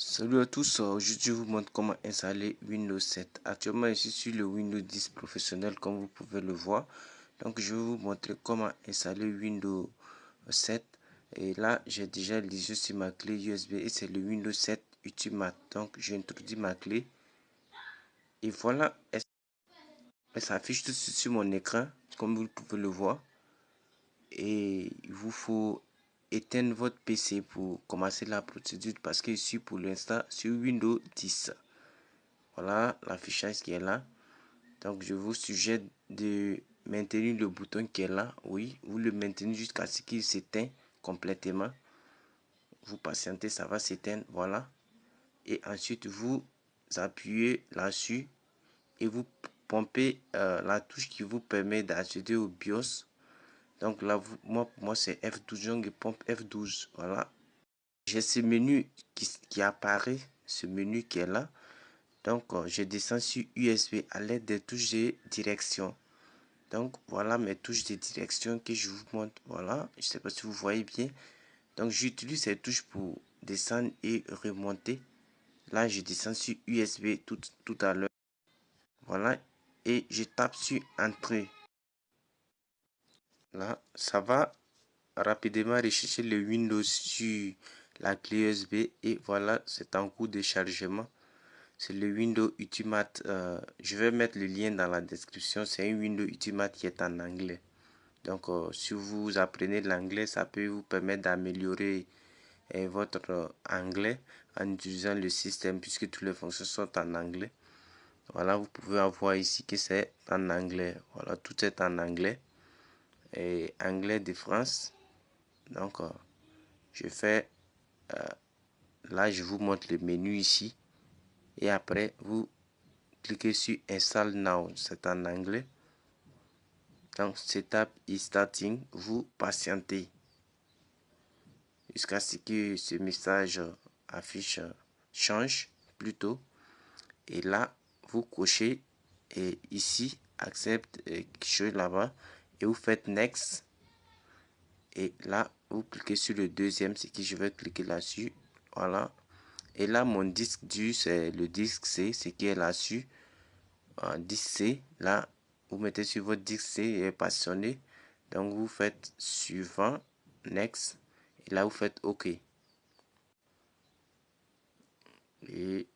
Salut à tous, aujourd'hui je vous montre comment installer Windows 7. Actuellement je suis sur le Windows 10 professionnel comme vous pouvez le voir. Donc je vais vous montrer comment installer Windows 7. Et là j'ai déjà les yeux sur ma clé USB et c'est le Windows 7 Ultimate. Donc j'introduis ma clé et voilà, elle s'affiche tout de suite sur mon écran comme vous pouvez le voir. Et il vous faut éteindre votre PC pour commencer la procédure parce que je suis pour l'instant sur Windows 10. Voilà l'affichage qui est là. Donc je vous suggère de maintenir le bouton qui est là. Oui, vous le maintenez jusqu'à ce qu'il s'éteint complètement. Vous patientez, ça va s'éteindre. Voilà. Et ensuite vous appuyez là-dessus et vous pompez la touche qui vous permet d'accéder au BIOS. Donc là, pour moi c'est F12, donc je pompe F12. Voilà. J'ai ce menu qui apparaît, ce menu qui est là. Donc, je descends sur USB à l'aide des touches de direction. Donc, voilà mes touches de direction que je vous montre. Voilà, je ne sais pas si vous voyez bien. Donc, j'utilise ces touches pour descendre et remonter. Là, je descends sur USB tout à l'heure. Voilà, et je tape sur Entrée. Là, ça va rapidement rechercher le Windows sur la clé USB. Et voilà, c'est en cours de chargement. C'est le Windows Ultimate. Je vais mettre le lien dans la description. C'est un Windows Ultimate qui est en anglais. Donc, si vous apprenez l'anglais, ça peut vous permettre d'améliorer votre anglais en utilisant le système puisque toutes les fonctions sont en anglais. Voilà, vous pouvez voir ici que c'est en anglais. Voilà, tout est en anglais. Et anglais de France. Donc, je fais. Là, je vous montre le menu ici. Et après, vous cliquez sur Install Now, c'est en anglais. Donc, Setup is starting. Vous patientez jusqu'à ce que ce message affiche change plutôt. Et là, vous cochez et ici, accepte quelque chose là-bas et vous faites Next. Et là, vous cliquez sur le deuxième, c'est que je vais cliquer là-dessus. Voilà. Et là, mon disque dur, c'est le disque C, ce qui est là-dessus. Disque C, là, vous mettez sur votre disque C et passionné. Donc, vous faites suivant, next. Et là, vous faites OK. Et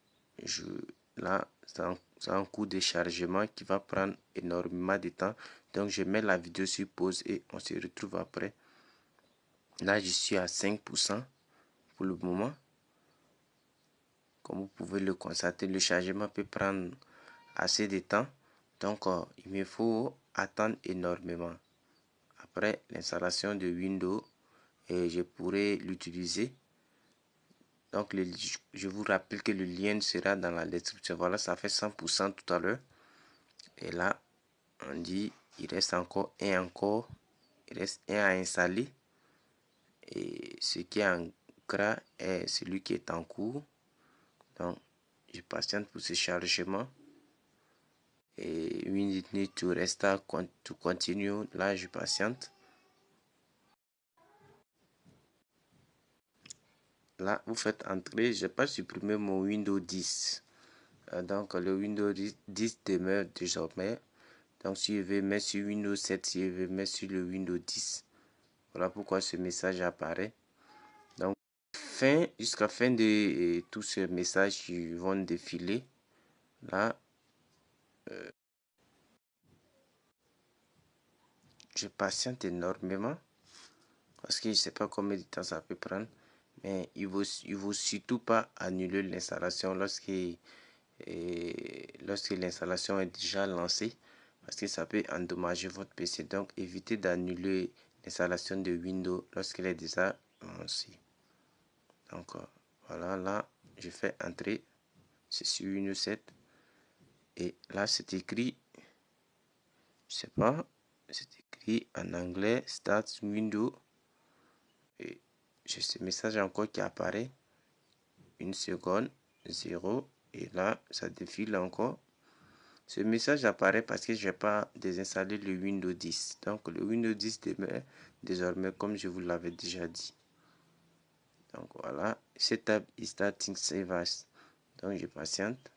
là, c'est un coup de chargement qui va prendre énormément de temps. Donc, je mets la vidéo sur pause et on se retrouve après. Là, je suis à 5% pour le moment. Comme vous pouvez le constater, le chargement peut prendre assez de temps. Donc, il me faut attendre énormément. Après l'installation de Windows, et je pourrai l'utiliser. Donc, je vous rappelle que le lien sera dans la description. Voilà, ça fait 100% tout à l'heure. Et là, on dit, il reste encore encore. Il reste un à installer. Et ce qui est en gras est celui qui est en cours. Donc, je patiente pour ce chargement. Et we need to restart to continue. Là, je patiente. Là, vous faites entrer. Je n'ai pas supprimé mon Windows 10. Donc, le Windows 10 demeure désormais. Donc, si je vais mettre sur Windows 7, si je vais mettre sur le Windows 10. Voilà pourquoi ce message apparaît. Donc, jusqu'à fin de tous ces messages qui vont défiler. Là, je patiente énormément. Parce que je ne sais pas combien de temps ça peut prendre. Mais il ne faut surtout pas annuler l'installation lorsque l'installation est déjà lancée. Parce que ça peut endommager votre PC. Donc évitez d'annuler l'installation de Windows lorsqu'elle est déjà lancée. Donc voilà, là je fais entrer. C'est sur Windows 7. Et là c'est écrit, je sais pas, c'est écrit en anglais, Start Windows. Et j'ai ce message encore qui apparaît. Une seconde, 0. Et là, ça défile encore. Ce message apparaît parce que je n'ai pas désinstallé le Windows 10. Donc, le Windows 10 demeure désormais comme je vous l'avais déjà dit. Donc voilà, setup is starting save as. Donc je patiente.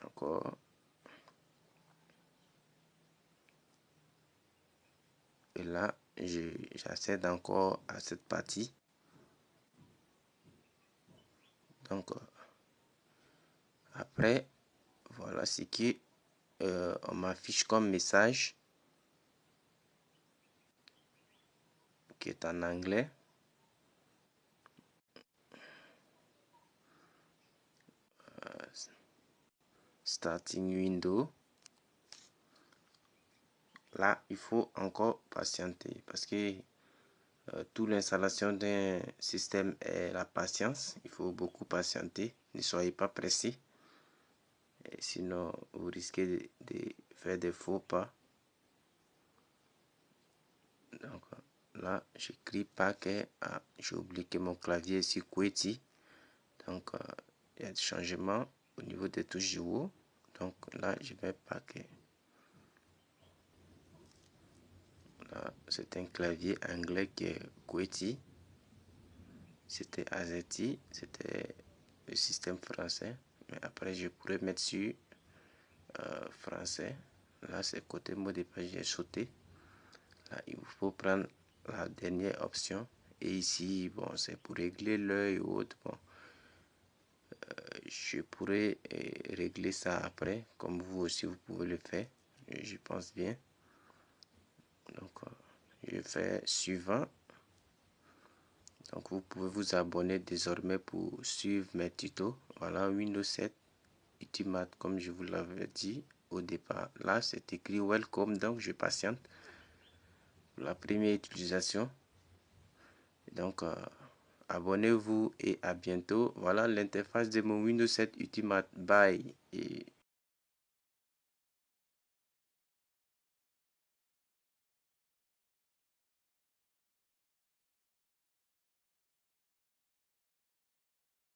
Encore. Et là, j'accède encore à cette partie. Donc après, voilà ce qui on m'affiche comme message qui est en anglais. Starting window. Là, il faut encore patienter parce que toute l'installation d'un système est la patience. Il faut beaucoup patienter. Ne soyez pas pressés. Sinon, vous risquez de faire des faux pas. Donc là, j'écris paquet. Ah, j'ai oublié que mon clavier est sur QWERTY. Donc, il y a des changements au niveau des touches du haut. Donc là, je vais paquet. Là, c'est un clavier anglais qui est QWERTY. C'était AZERTY, c'était le système français. Mais après, je pourrais mettre sur français. Là, c'est côté mot de passe, j'ai sauté. Là, il faut prendre la dernière option. Et ici, bon, c'est pour régler l'œil ou autre. Bon, je pourrais régler ça après, comme vous aussi, vous pouvez le faire. Je pense bien. Donc, je fais suivant. Donc, vous pouvez vous abonner désormais pour suivre mes tutos. Voilà, Windows 7 Ultimate, comme je vous l'avais dit au départ. Là, c'est écrit Welcome, donc je patiente pour la première utilisation. Donc, abonnez-vous et à bientôt. Voilà l'interface de mon Windows 7 Ultimate. Bye. Et